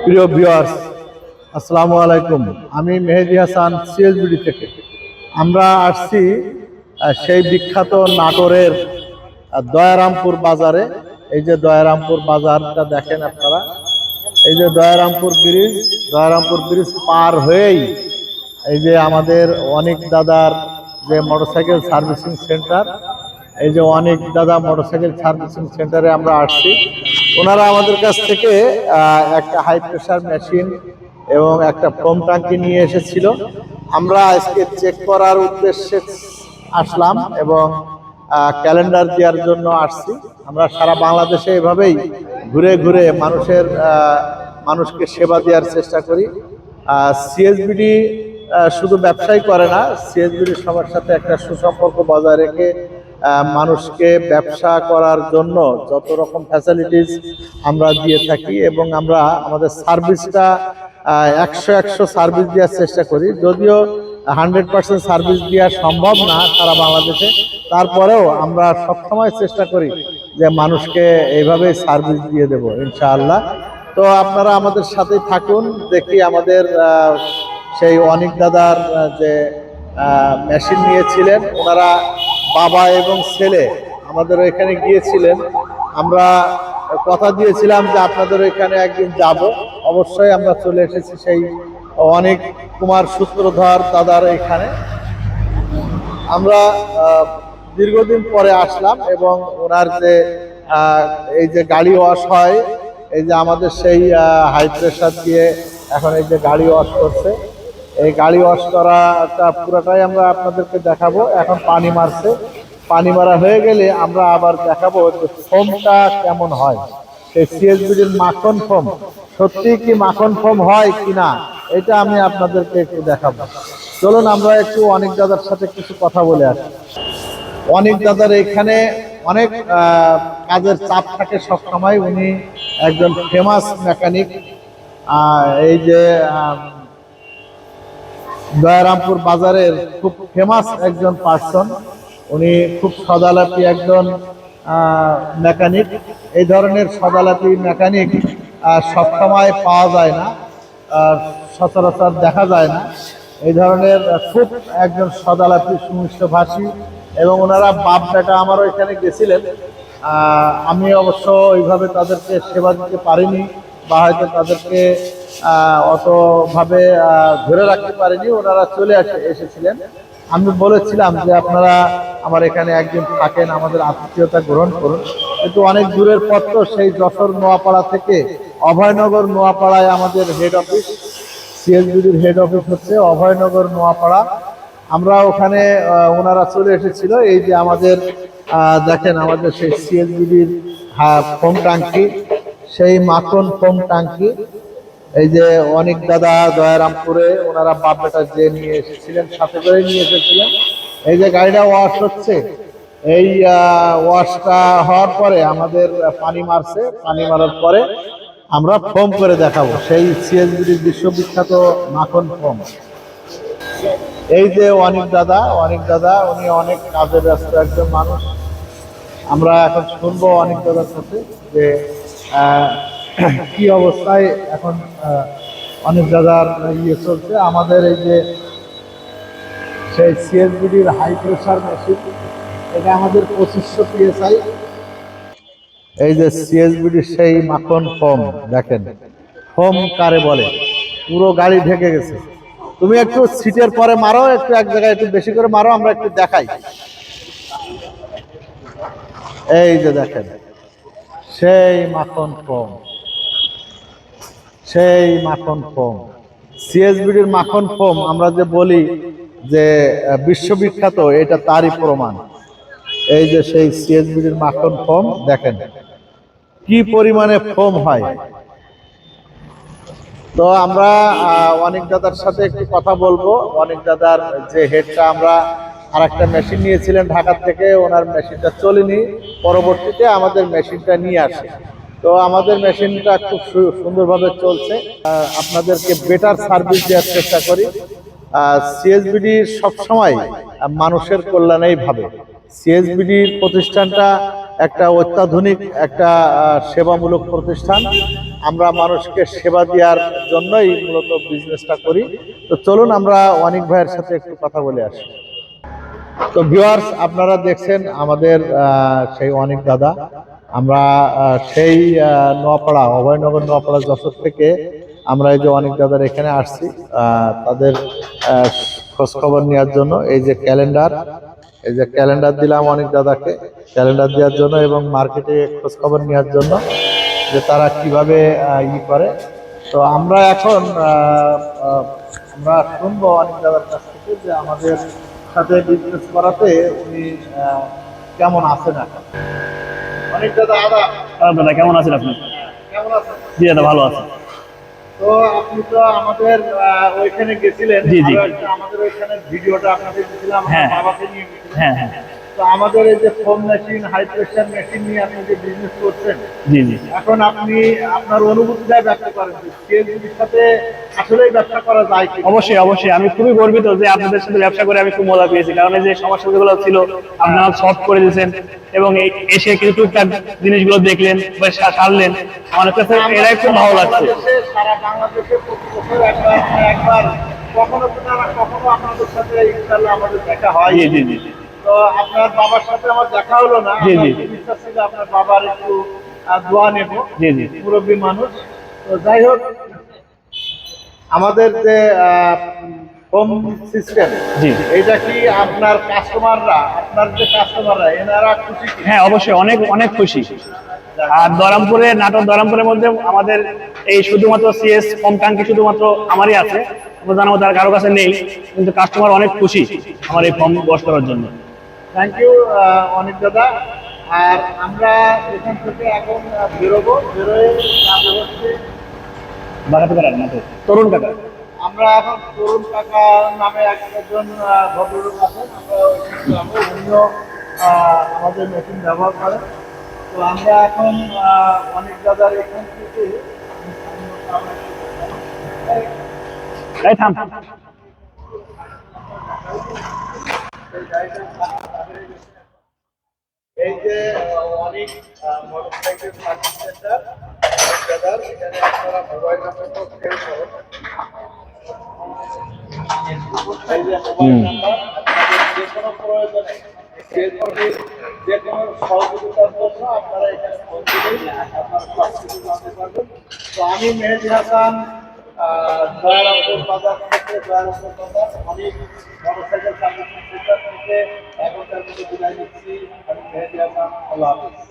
প্রিয় ভিউয়ার্স, আসসালামু আলাইকুম। আমি মেহেদি হাসান, সিএসবিডি থেকে। আমরা আসছি সেই বিখ্যাত নাটোরের দয়ারামপুর বাজারে। এই যে দয়ারামপুর বাজারটা দেখেন আপনারা, এই যে দয়ারামপুর ব্রিজ পার হয়েই এই যে আমাদের অনেক দাদার যে মোটরসাইকেল সার্ভিসিং সেন্টার, এই যে অনেক দাদা মোটরসাইকেল সার্ভিসিং সেন্টারে আমরা আসছি। ওনারা আমাদের কাছ থেকে একটা হাই প্রেশার মেশিন এবং একটা ফোম ট্যাঙ্কি নিয়ে এসেছিল। আমরা আজকে চেক করার উদ্দেশ্যে আসলাম এবং ক্যালেন্ডার দেওয়ার জন্য আসছি। আমরা সারা বাংলাদেশে এভাবেই ঘুরে ঘুরে মানুষকে সেবা দেওয়ার চেষ্টা করি। সিএসবিডি শুধু ব্যবসাই করে না, সিএসবিডি সবার সাথে একটা সুসম্পর্ক বজায় রেখে মানুষকে ব্যবসা করার জন্য যত রকম ফ্যাসিলিটিস আমরা দিয়ে থাকি এবং আমরা আমাদের সার্ভিসটা 100 সার্ভিস দেওয়ার চেষ্টা করি। যদিও 100% সার্ভিস দেওয়া সম্ভব না সারা বাংলাদেশে, তারপরেও আমরা সবসময় চেষ্টা করি যে মানুষকে এইভাবেই সার্ভিস দিয়ে দেব ইনশাআল্লাহ। তো আপনারা আমাদের সাথেই থাকুন, দেখি আমাদের সেই অনেক দাদার যে মেশিন নিয়েছিলেন, ওনারা বাবা এবং ছেলে আমাদের ওইখানে গিয়েছিলেন। আমরা কথা দিয়েছিলাম যে আপনাদের ওইখানে একদিন যাব। অবশ্যই আমরা চলে এসেছি সেই অনেক কুমার সূত্রধর দাদার এখানে। আমরা দীর্ঘদিন পরে আসলাম এবং ওনার যে এই যে গাড়ি ওয়াশ হয়, এই যে আমাদের সেই হাই প্রেশার দিয়ে এখন এই যে গাড়ি ওয়াশ করছে, এই গাড়ি ওয়াশ করাটা পুরোটাই আমরা আপনাদেরকে দেখাবো। এখন পানি মারছে, পানি মারা হয়ে গেলে আমরা আবার দেখাবো যে ফোমটা কেমন হয়। সেই সিএসবিডির মাখন ফোম সত্যি কি মাখন ফোম হয় কিনা, এটা আমি আপনাদেরকে একটু দেখাবো। চলুন আমরা একটু অনেক দাদার সাথে কিছু কথা বলে আসি। অনেক দাদার এখানে অনেক কাজের চাপ থাকে সবসময়। উনি একজন ফেমাস মেকানিক। এই যে দয়ারামপুর বাজারের খুব ফেমাস একজন পার্সন, উনি খুব সদালাপি একজন মেকানিক। এই ধরনের সদালাপি মেকানিক সবসময় পাওয়া যায় না, সচরাচর দেখা যায় না। এই ধরনের খুব একজন সদালাপি সুমিষ্টভাষী এবং ওনারা বাপ বেটা আমারও এখানে গেছিলেন। আমি অবশ্য ওইভাবে তাদেরকে সেবা দিতে পারিনি বা হয়তো তাদেরকে অতভাবে ধরে রাখতে পারিনি, ওনারা চলে এসেছিলেন। আমি বলেছিলাম যে আপনারা আমার এখানে একদিন থাকেন, আমাদের আতিথেয়তা গ্রহণ করুন। কিন্তু অনেক দূরের পথ, তো সেই যশোর নোয়াপাড়া থেকে অভয়নগর নোয়াপাড়ায় আমাদের হেড অফিস, সিএসবিডির হেড অফিস হচ্ছে অভয়নগর নোয়াপাড়া। আমরা ওখানে ওনারা চলে এসেছিল। এই যে আমাদের দেখেন আমাদের সেই সিএসবিডির ফোম ট্যাঙ্কি, সেই মাখন ফোম ট্যাঙ্কি। এই যে অনেক দাদা দয়ারামপুরে ওনারা বাপ বেটা যে নিয়ে এসেছিলেন, সাথে করে নিয়ে এসেছিলেন। এই যে গাড়িটা ওয়াশ হচ্ছে, এই ওয়াশটা হওয়ার পরে আমাদের পানি মারছে, পানি মারার পরে আমরা ফোম করে দেখাবো সেই সিএসবিডির বিশ্ববিখ্যাত মাখন ফোম। এই যে অনেক দাদা উনি অনেক কাজে ব্যস্ত একজন মানুষ। আমরা এখন শুনবো অনেক দাদার সাথে যে কি অবস্থায় এখন অনেক দাদার ইয়ে চলছে। আমাদের এই যে সেই সিএসবিডির হাই প্রেশার মেশিন, এটা আমাদের 2500 PSI। এই যে সিএসবিডির সেই মাখন ফোম দেখেন, ফোম কারে বলে, পুরো গাড়ি ঢেকে গেছে। তুমি একটু সিটের পরে মারো, একটু এক জায়গায় একটু বেশি করে মারো, আমরা একটু দেখাই। এই যে দেখেন সেই মাখন ফোম, সেই মাখন ফোম, সিএসবিডির মাখন ফোম আমরা যে বলি যে বিশ্ববিখ্যাত, এটা তারই প্রমাণ। এই যে সেই সিএসবিডির মাখন ফোম দেখেন কি পরিমাণে ফোম হয়। তো আমরা অনেক দাদার সাথে একটু কথা বলবো। অনেক দাদার যে হেডটা, আমরা আর একটা মেশিন নিয়েছিলেন ঢাকা থেকে, ওনার মেশিনটা চলেনি, পরবর্তীতে আমাদের মেশিনটা নিয়ে আসে। তো আমাদের মেশিনটা খুব সুন্দরভাবে চলছে। আপনাদেরকে বেটার সার্ভিস দেওয়ার চেষ্টা করি। সিএসবিডি সবসময় মানুষের কল্যাণেই ভাবে। সিএসবিডির প্রতিষ্ঠানটা একটা অত্যাধুনিক একটা সেবামূলক প্রতিষ্ঠান। আমরা মানুষকে সেবা দেওয়ার জন্যই মূলত বিজনেসটা করি। তো চলুন আমরা অনিক ভাইয়ের সাথে একটু কথা বলে আসি। তো ভিউয়ার্স, আপনারা দেখছেন আমাদের সেই অনিক দাদা। আমরা সেই নোয়াপাড়া, অভয়নগর নোয়াপাড়া যশোর থেকে আমরা এই যে অনিক দাদার এখানে আসছি তাদের খোঁজ খবর নেওয়ার জন্য। এই যে ক্যালেন্ডার দিলাম অনিক দাদাকে, ক্যালেন্ডার দেওয়ার জন্য এবং মার্কেটে খোঁজ খবর নেওয়ার জন্য যে তারা কিভাবে করে। তো আমরা এখন আমরা শুনবো অনিক দাদার কাছ থেকে যে আমাদের সাথে বিজনেস করাতে উনি কেমন আছেন এখন। অনিক দাদা, দাদা কেমন আছেন আপনি? কেমন আছেন? জি দাদা ভালো আছে। তো আপনি তো আমাদের ওইখানে গেছিলেন। জি জি। আমাদের ওইখানে ভিডিওটা আপনাদের দিয়েছিলাম, হ্যাঁ বাবাকে নিয়ে গেছিলেন। হ্যাঁ হ্যাঁ। তো আমাদের এই যে foam machine, high pressure machine নিয়ে আপনি যে বিজনেস করছেন, জি জি। এখন আপনি আপনার অনুভূতিটা ব্যক্ত করেন যে সিএনজির সাথে আসলেই ব্যবসা করা যায় কি? অবশ্যই অবশ্যই, আমি খুবই গর্বিত যে আপনাদের সাথে ব্যবসা করে আমি খুব মজা পেয়েছি। কারণ এই যে সমস্যাগুলো ছিল আপনারা সলভ করে দিয়েছেন এবং এসে কিছু টুকটাক জিনিসগুলো দেখলেন বা সারলেন, আমার কাছে এরাই খুব ভালো লাগছে। সারা বাংলাদেশে প্রতি বছর একবার একবার কখনো না কখনো আপনাদের সাথে ইনশাআল্লাহ আমাদের দেখা হয়। জি জি জি। তো আপনার বাবার সাথে আমার দেখা হলো না। জি জি। ইচ্ছা ছিল আপনার বাবার একটু দোয়া নেব। জি জি। মুরব্বী মানুষ। তো যাই হোক, আমাদের যে হোম সিস্টেম, জি। এটা কি আপনার কাস্টমাররা এনারা খুশি কি? হ্যাঁ অবশ্যই, অনেক অনেক খুশি। আর নাটোর দরামপুরের মধ্যে আমাদের এই শুধুমাত্র সিএস হোম ট্যাঙ্কি শুধুমাত্র আমারই আছে, জানাবো তার কারো কাছে নেই, কিন্তু কাস্টমার অনেক খুশি আমার এই ফর্ম বস করার জন্য। থ্যাংক ইউ অনিক দাদা। আর আমরা এখান থেকে এখন বেরোয়ে যাবো হচ্ছে বাগাতে পারেন নাটোর তরুণ কাকা। আমরা এখন তরুণ কাকা নামে একজন ভদ্রলোক আছেন, আমরা ওইখানে যাবো। উনিও আমাদের মেশিন ব্যবহার করেন। তো আমরা এখন অনিক দাদার এখান থেকে এই থাম। এই যে অনেক মোটরসাইকেল সার্ভিস সেন্টার, এখানে আপনারা মোবাইল নাম্বারটাও সেভ করেন। এই যে মোবাইল নাম্বার, আপনাদের যে কোনো প্রয়োজনে যে কোনো সহযোগিতার জন্য আপনারা এখানে ফোন দিলেই আপনারা সব কিছু জানতে পারবেন। তো আমি মেহেদী হাসান, দয়ারামপুর বাজার থেকে, দয়ারামপুর বাজার অনেক মোটরসাইকেল সার্ভিস সেন্টার থেকে এখনকার মধ্যে বিদায় নিচ্ছি। আমি মেহেদী হাসান, আল্লাহ হাফিজ।